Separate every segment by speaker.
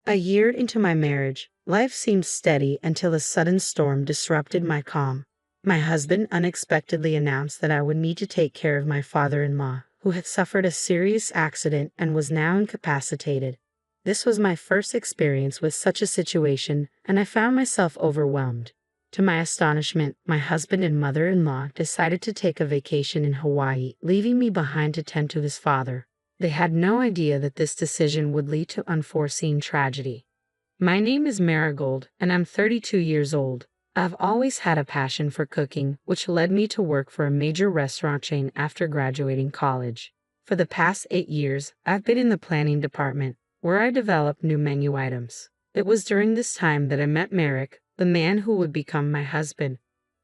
Speaker 1: A year into my marriage, life seemed steady until a sudden storm disrupted my calm. My husband unexpectedly announced that I would need to take care of my father-in-law, who had suffered a serious accident and was now incapacitated. This was my first experience with such a situation, and I found myself overwhelmed. To my astonishment, my husband and mother-in-law decided to take a vacation in Hawaii, leaving me behind to tend to his father. They had no idea that this decision would lead to unforeseen tragedy. My name is Marigold, and I'm 32 years old. I've always had a passion for cooking, which led me to work for a major restaurant chain after graduating college. For the past 8 years, I've been in the planning department, where I developed new menu items. It was during this time that I met Merrick, the man who would become my husband.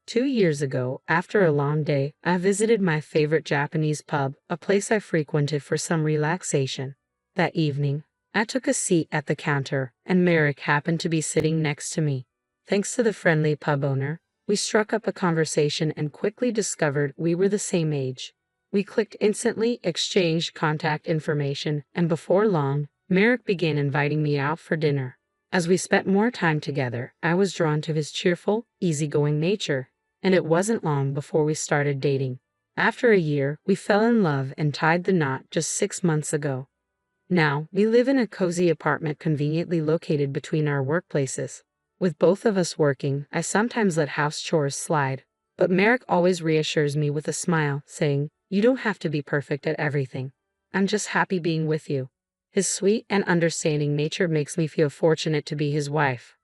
Speaker 1: 2 years ago, after a long day, I visited my favorite Japanese pub, a place I frequented for some relaxation. That evening, I took a seat at the counter, and Merrick happened to be sitting next to me. Thanks to the friendly pub owner, we struck up a conversation and quickly discovered we were the same age. We clicked instantly, exchanged contact information, and before long, Merrick began inviting me out for dinner. As we spent more time together, I was drawn to his cheerful, easygoing nature, and it wasn't long before we started dating. After a year, we fell in love and tied the knot just 6 months ago. Now, we live in a cozy apartment conveniently located between our workplaces. With both of us working, I sometimes let house chores slide, but Merrick always reassures me with a smile, saying, "You don't have to be perfect at everything. I'm just happy being with you." His sweet and understanding nature makes me feel fortunate to be his wife.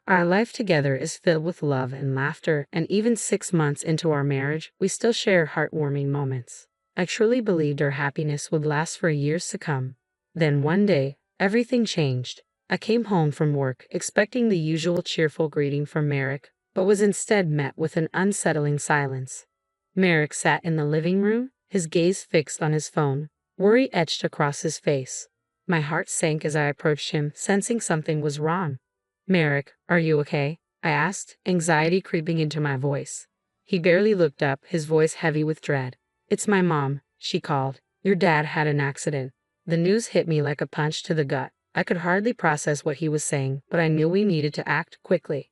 Speaker 1: Our life together is filled with love and laughter, and even 6 months into our marriage, we still share heartwarming moments. I truly believed our happiness would last for years to come. Then one day, everything changed. I came home from work expecting the usual cheerful greeting from Merrick, but was instead met with an unsettling silence. Merrick sat in the living room, his gaze fixed on his phone, worry etched across his face. My heart sank as I approached him, sensing something was wrong. "Merrick, are you okay?" I asked, anxiety creeping into my voice. He barely looked up, his voice heavy with dread. "It's my mom," she called. "Your dad had an accident." The news hit me like a punch to the gut. I could hardly process what he was saying, but I knew we needed to act quickly.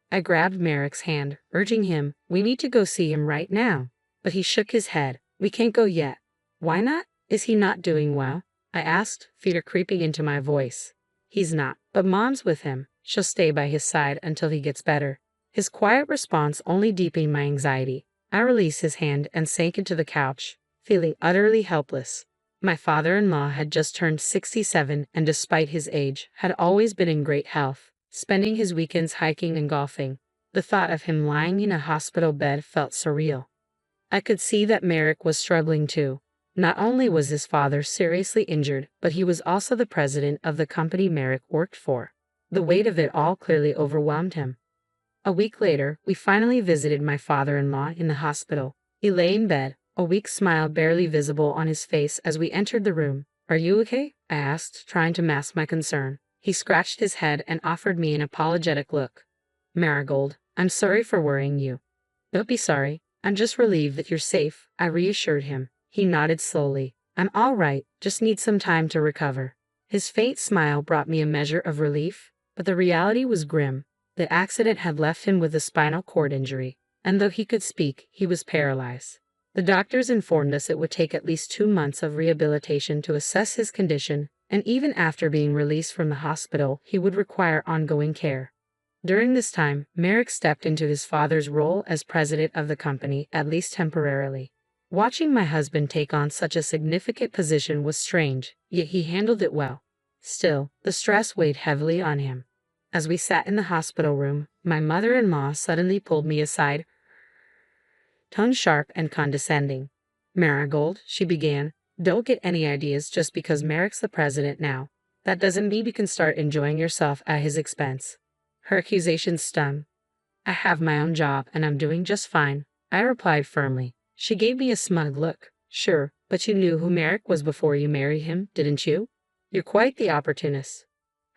Speaker 1: I grabbed Merrick's hand, urging him, "We need to go see him right now." But he shook his head. "We can't go yet." "Why not? Is he not doing well?" I asked, fear creeping into my voice. "He's not, but Mom's with him. She'll stay by his side until he gets better." His quiet response only deepened my anxiety. I released his hand and sank into the couch, feeling utterly helpless. My father-in-law had just turned 67 and despite his age, had always been in great health, spending his weekends hiking and golfing. The thought of him lying in a hospital bed felt surreal. I could see that Merrick was struggling too. Not only was his father seriously injured, but he was also the president of the company Merrick worked for. The weight of it all clearly overwhelmed him. A week later, we finally visited my father-in-law in the hospital. He lay in bed, a weak smile barely visible on his face as we entered the room. "Are you okay?" I asked, trying to mask my concern. He scratched his head and offered me an apologetic look. "Marigold, I'm sorry for worrying you." "Don't be sorry. I'm just relieved that you're safe," I reassured him. He nodded slowly. "I'm all right, just need some time to recover." His faint smile brought me a measure of relief, but the reality was grim. The accident had left him with a spinal cord injury, and though he could speak, he was paralyzed. The doctors informed us it would take at least 2 months of rehabilitation to assess his condition, and even after being released from the hospital, he would require ongoing care. During this time, Merrick stepped into his father's role as president of the company, at least temporarily. Watching my husband take on such a significant position was strange, yet he handled it well. Still, the stress weighed heavily on him. As we sat in the hospital room, my mother-in-law suddenly pulled me aside, tone sharp and condescending. "Marigold," she began, "don't get any ideas just because Merrick's the president now. That doesn't mean you can start enjoying yourself at his expense." Her accusation stung. "I have my own job and I'm doing just fine," I replied firmly. She gave me a smug look. "Sure, but you knew who Merrick was before you married him, didn't you? You're quite the opportunist."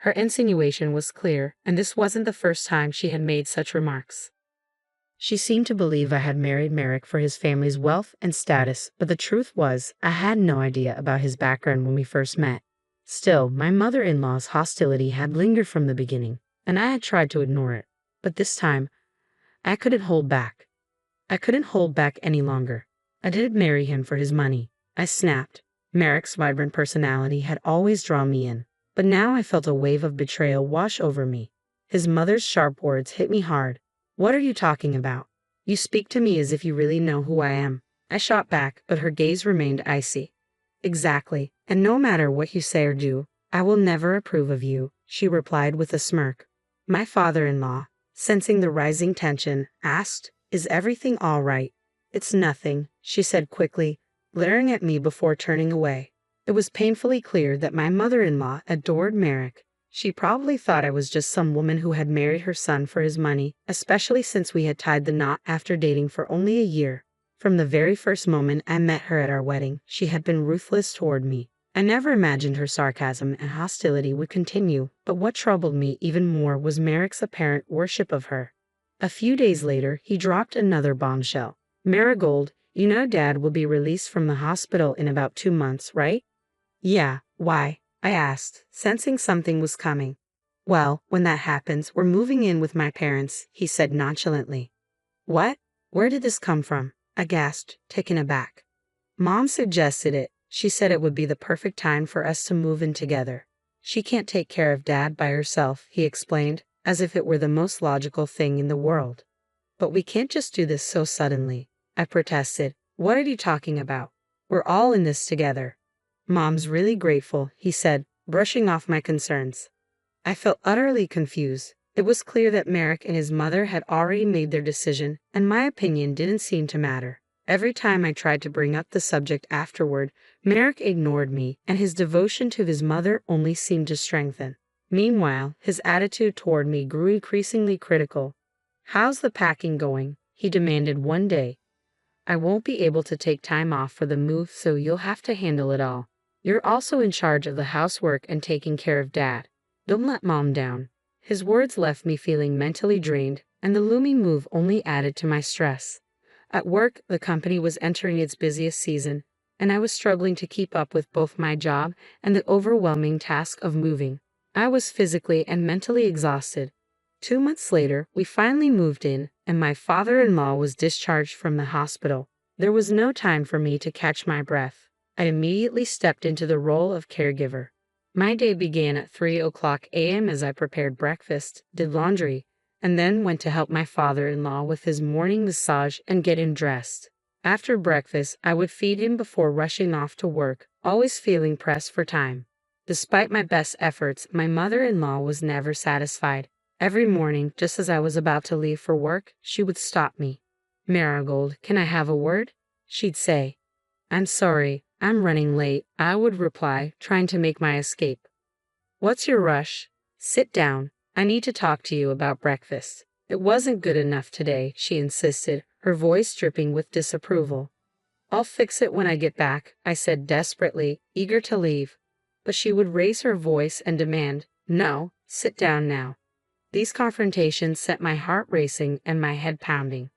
Speaker 1: Her insinuation was clear, and this wasn't the first time she had made such remarks. She seemed to believe I had married Merrick for his family's wealth and status, but the truth was, I had no idea about his background when we first met. Still, my mother-in-law's hostility had lingered from the beginning, and I had tried to ignore it. But this time, I couldn't hold back. I couldn't hold back any longer. I didn't marry him for his money, I snapped. Merrick's vibrant personality had always drawn me in, but now I felt a wave of betrayal wash over me. His mother's sharp words hit me hard. What are you talking about? You speak to me as if you really know who I am. I shot back, but her gaze remained icy. Exactly, and no matter what you say or do, I will never approve of you, she replied with a smirk. My father-in-law, sensing the rising tension, asked, Is everything all right? It's nothing, she said quickly, glaring at me before turning away. It was painfully clear that my mother-in-law adored Merrick. She probably thought I was just some woman who had married her son for his money, especially since we had tied the knot after dating for only a year. From the very first moment I met her at our wedding, she had been ruthless toward me. I never imagined her sarcasm and hostility would continue, but what troubled me even more was Merrick's apparent worship of her. A few days later, he dropped another bombshell. Marigold, you know Dad will be released from the hospital in about 2 months, right? Yeah, why? I asked, sensing something was coming. Well, when that happens, we're moving in with my parents, he said nonchalantly. What? Where did this come from? I gasped, taken aback. Mom suggested it. She said it would be the perfect time for us to move in together. She can't take care of Dad by herself, he explained, as if it were the most logical thing in the world. But we can't just do this so suddenly, I protested. What are you talking about? We're all in this together. Mom's really grateful, he said, brushing off my concerns. I felt utterly confused. It was clear that Merrick and his mother had already made their decision, and my opinion didn't seem to matter. Every time I tried to bring up the subject afterward, Merrick ignored me, and his devotion to his mother only seemed to strengthen. Meanwhile, his attitude toward me grew increasingly critical. How's the packing going? He demanded one day. I won't be able to take time off for the move, so you'll have to handle it all. You're also in charge of the housework and taking care of Dad. Don't let Mom down. His words left me feeling mentally drained, and the looming move only added to my stress. At work, the company was entering its busiest season, and I was struggling to keep up with both my job and the overwhelming task of moving. I was physically and mentally exhausted. 2 months later, we finally moved in, and my father-in-law was discharged from the hospital. There was no time for me to catch my breath. I immediately stepped into the role of caregiver. My day began at 3:00 a.m. as I prepared breakfast, did laundry, and then went to help my father-in-law with his morning massage and get him dressed. After breakfast, I would feed him before rushing off to work, always feeling pressed for time. Despite my best efforts, my mother-in-law was never satisfied. Every morning, just as I was about to leave for work, she would stop me. Marigold, can I have a word? She'd say. I'm sorry, I'm running late, I would reply, trying to make my escape. What's your rush? Sit down. I need to talk to you about breakfast. It wasn't good enough today, she insisted, her voice dripping with disapproval. I'll fix it when I get back, I said desperately, eager to leave. But she would raise her voice and demand, No, sit down now. These confrontations set my heart racing and my head pounding.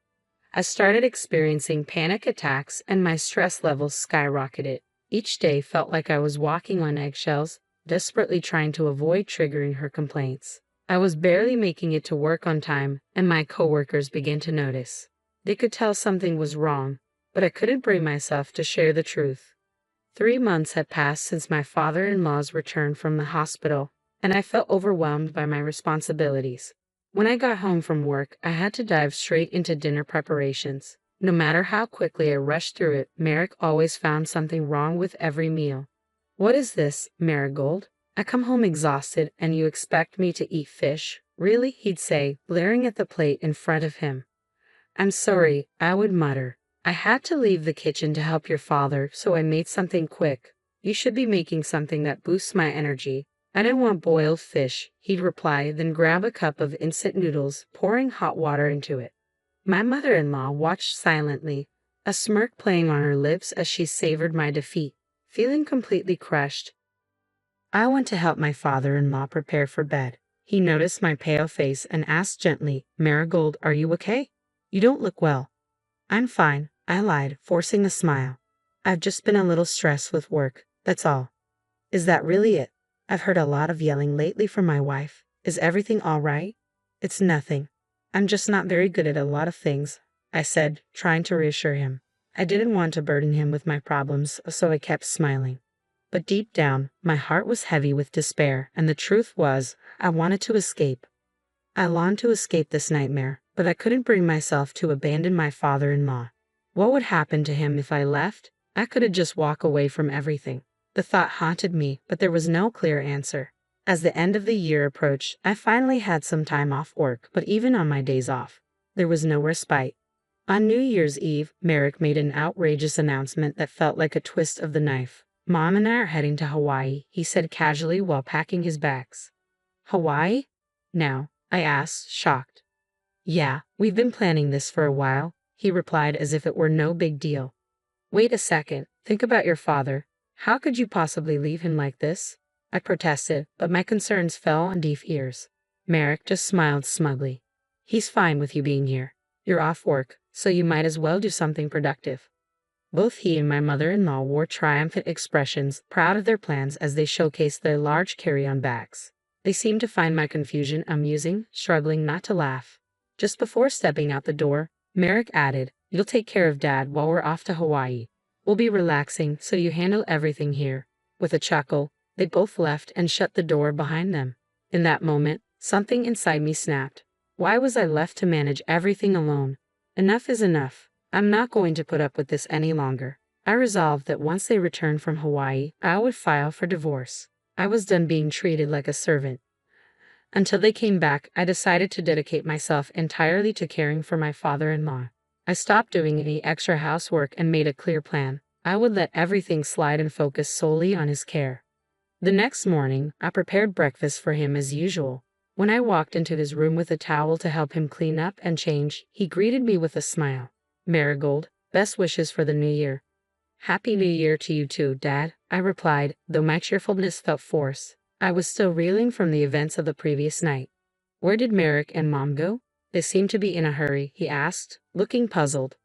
Speaker 1: I started experiencing panic attacks and my stress levels skyrocketed. Each day felt like I was walking on eggshells, desperately trying to avoid triggering her complaints. I was barely making it to work on time, and my coworkers began to notice. They could tell something was wrong, but I couldn't bring myself to share the truth. 3 months had passed since my father-in-law's return from the hospital, and I felt overwhelmed by my responsibilities. When I got home from work, I had to dive straight into dinner preparations. No matter how quickly I rushed through it, Merrick always found something wrong with every meal. What is this, Marigold? I come home exhausted, and you expect me to eat fish? Really? He'd say, glaring at the plate in front of him. I'm sorry, I would mutter. I had to leave the kitchen to help your father, so I made something quick. You should be making something that boosts my energy. I didn't want boiled fish, he'd reply, then grab a cup of instant noodles, pouring hot water into it. My mother-in-law watched silently, a smirk playing on her lips as she savored my defeat. Feeling completely crushed, I went to help my father-in-law prepare for bed. He noticed my pale face and asked gently, Marigold, are you okay? You don't look well. I'm fine, I lied, forcing a smile. I've just been a little stressed with work, that's all. Is that really it? I've heard a lot of yelling lately from my wife. Is everything all right? It's nothing. I'm just not very good at a lot of things, I said, trying to reassure him. I didn't want to burden him with my problems, so I kept smiling. But deep down, my heart was heavy with despair, and the truth was, I wanted to escape. I longed to escape this nightmare, but I couldn't bring myself to abandon my father-in-law. What would happen to him if I left? I couldn't just walk away from everything. The thought haunted me, but there was no clear answer. As the end of the year approached, I finally had some time off work, but even on my days off, there was no respite. On New Year's Eve, Merrick made an outrageous announcement that felt like a twist of the knife. Mom and I are heading to Hawaii, he said casually while packing his bags. Hawaii? Now, I asked, shocked. Yeah, we've been planning this for a while, he replied as if it were no big deal. Wait a second, think about your father. How could you possibly leave him like this? I protested, but my concerns fell on deaf ears. Merrick just smiled smugly. He's fine with you being here. You're off work, so you might as well do something productive. Both he and my mother-in-law wore triumphant expressions, proud of their plans as they showcased their large carry-on bags. They seemed to find my confusion amusing, struggling not to laugh. Just before stepping out the door, Merrick added, "You'll take care of Dad while we're off to Hawaii. We'll be relaxing, so you handle everything here." With a chuckle, they both left and shut the door behind them. In that moment, something inside me snapped. Why was I left to manage everything alone? Enough is enough. I'm not going to put up with this any longer. I resolved that once they returned from Hawaii, I would file for divorce. I was done being treated like a servant. Until they came back, I decided to dedicate myself entirely to caring for my father-in-law. I stopped doing any extra housework and made a clear plan. I would let everything slide and focus solely on his care. The next morning, I prepared breakfast for him as usual. When I walked into his room with a towel to help him clean up and change, he greeted me with a smile. "Marigold, best wishes for the new year." "Happy New Year to you too, Dad," I replied, though my cheerfulness felt forced. I was still reeling from the events of the previous night. "Where did Merrick and Mom go? They seem to be in a hurry," he asked, looking puzzled.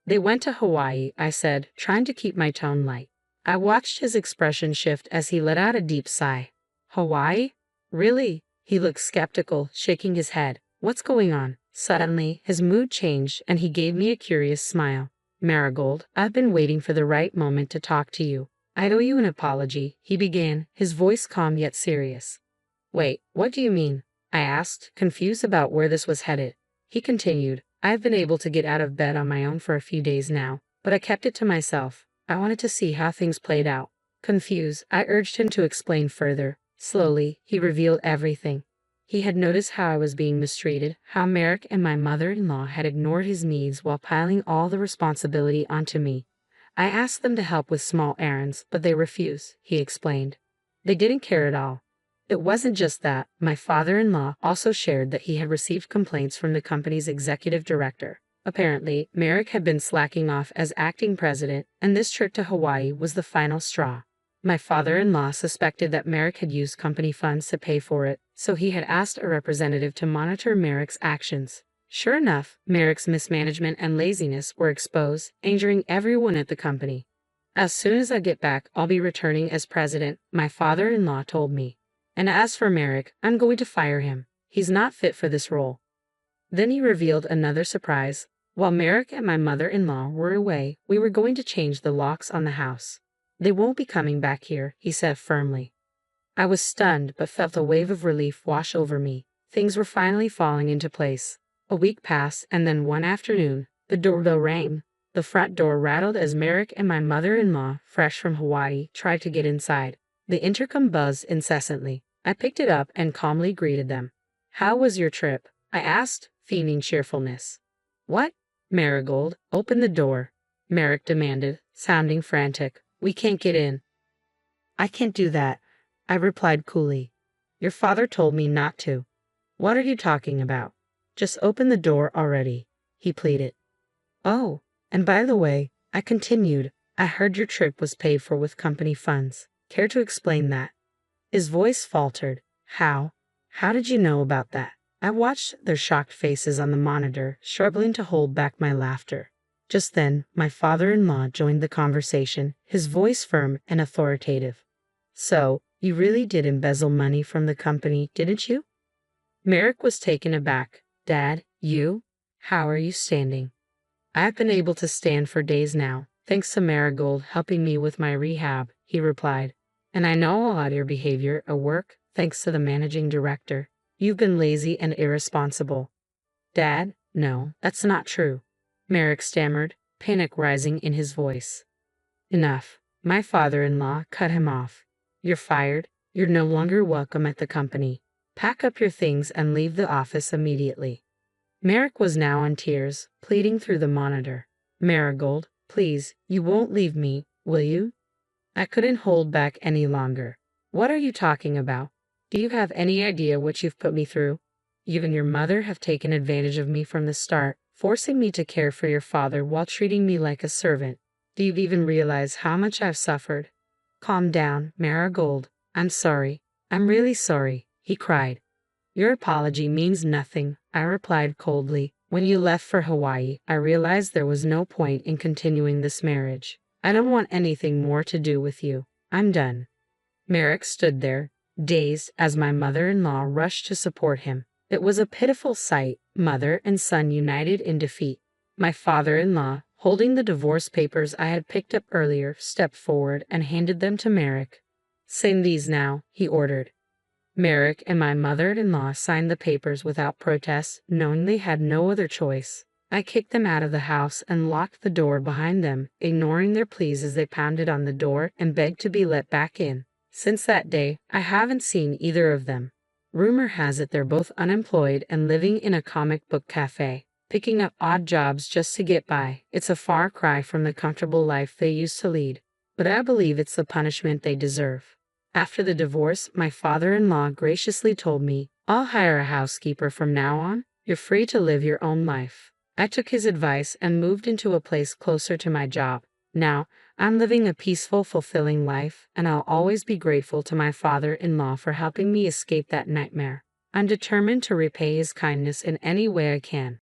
Speaker 1: "They went to Hawaii," I said, trying to keep my tone light. I watched his expression shift as he let out a deep sigh. "Hawaii? Really?" He looked skeptical, shaking his head. "What's going on?" Suddenly, his mood changed and he gave me a curious smile. "Marigold, I've been waiting for the right moment to talk to you. I owe you an apology," he began, his voice calm yet serious. "Wait, what do you mean?" I asked, confused about where this was headed. He continued, "I've been able to get out of bed on my own for a few days now, but I kept it to myself. I wanted to see how things played out." Confused, I urged him to explain further. Slowly, he revealed everything. He had noticed how I was being mistreated, how Merrick and my mother-in-law had ignored his needs while piling all the responsibility onto me. "I asked them to help with small errands, but they refused," he explained. "They didn't care at all." It wasn't just that. My father-in-law also shared that he had received complaints from the company's executive director. Apparently, Merrick had been slacking off as acting president, and this trip to Hawaii was the final straw. My father-in-law suspected that Merrick had used company funds to pay for it, so he had asked a representative to monitor Merrick's actions. Sure enough, Merrick's mismanagement and laziness were exposed, injuring everyone at the company. "As soon as I get back, I'll be returning as president," my father-in-law told me. "And as for Merrick, I'm going to fire him. He's not fit for this role." Then he revealed another surprise. While Merrick and my mother-in-law were away, we were going to change the locks on the house. "They won't be coming back here," he said firmly. I was stunned but felt a wave of relief wash over me. Things were finally falling into place. A week passed, and then one afternoon, the doorbell rang. The front door rattled as Merrick and my mother-in-law, fresh from Hawaii, tried to get inside. The intercom buzzed incessantly. I picked it up and calmly greeted them. "How was your trip?" I asked, feigning cheerfulness. "What?" "Marigold, open the door," Merrick demanded, sounding frantic. "We can't get in." "I can't do that," I replied coolly. "Your father told me not to." "What are you talking about? Just open the door already," he pleaded. "Oh, and by the way," I continued, "I heard your trip was paid for with company funds. Care to explain that?" His voice faltered. How? How did you know about that?" I watched their shocked faces on the monitor, struggling to hold back my laughter. Just then, my father-in-law joined the conversation, his voice firm and authoritative. "So, You really did embezzle money from the company, didn't you? Merrick was taken aback. Dad, you? How are you standing? I've been able to stand for days now, thanks to Marigold helping me with my rehab, he replied. And I know all about your behavior at work, thanks to the managing director. You've been lazy and irresponsible. Dad, no, that's not true. Merrick stammered, panic rising in his voice. Enough. My father-in-law cut him off. You're fired. You're no longer welcome at the company. Pack up your things and leave the office immediately. Merrick was now in tears, pleading through the monitor. Marigold, please, you won't leave me, will you? I couldn't hold back any longer. What are you talking about? Do you have any idea what you've put me through? You and your mother have taken advantage of me from the start, forcing me to care for your father while treating me like a servant. Do you even realize how much I've suffered? Calm down, Marigold. I'm sorry. I'm really sorry, he cried. Your apology means nothing, I replied coldly. When you left for Hawaii, I realized there was no point in continuing this marriage. I don't want anything more to do with you. I'm done. Merrick stood there, dazed, as my mother-in-law rushed to support him. It was a pitiful sight, mother and son united in defeat. My father-in-law, holding the divorce papers I had picked up earlier, stepped forward and handed them to Merrick. Sign these now, he ordered. Merrick and my mother-in-law signed the papers without protest, knowing they had no other choice. I kicked them out of the house and locked the door behind them, ignoring their pleas as they pounded on the door and begged to be let back in. Since that day, I haven't seen either of them. Rumor has it they're both unemployed and living in a comic book cafe, picking up odd jobs just to get by. It's a far cry from the comfortable life they used to lead, but I believe it's the punishment they deserve. After the divorce, my father-in-law graciously told me, I'll hire a housekeeper from now on. You're free to live your own life. I took his advice and moved into a place closer to my job. Now, I'm living a peaceful, fulfilling life, and I'll always be grateful to my father-in-law for helping me escape that nightmare. I'm determined to repay his kindness in any way I can.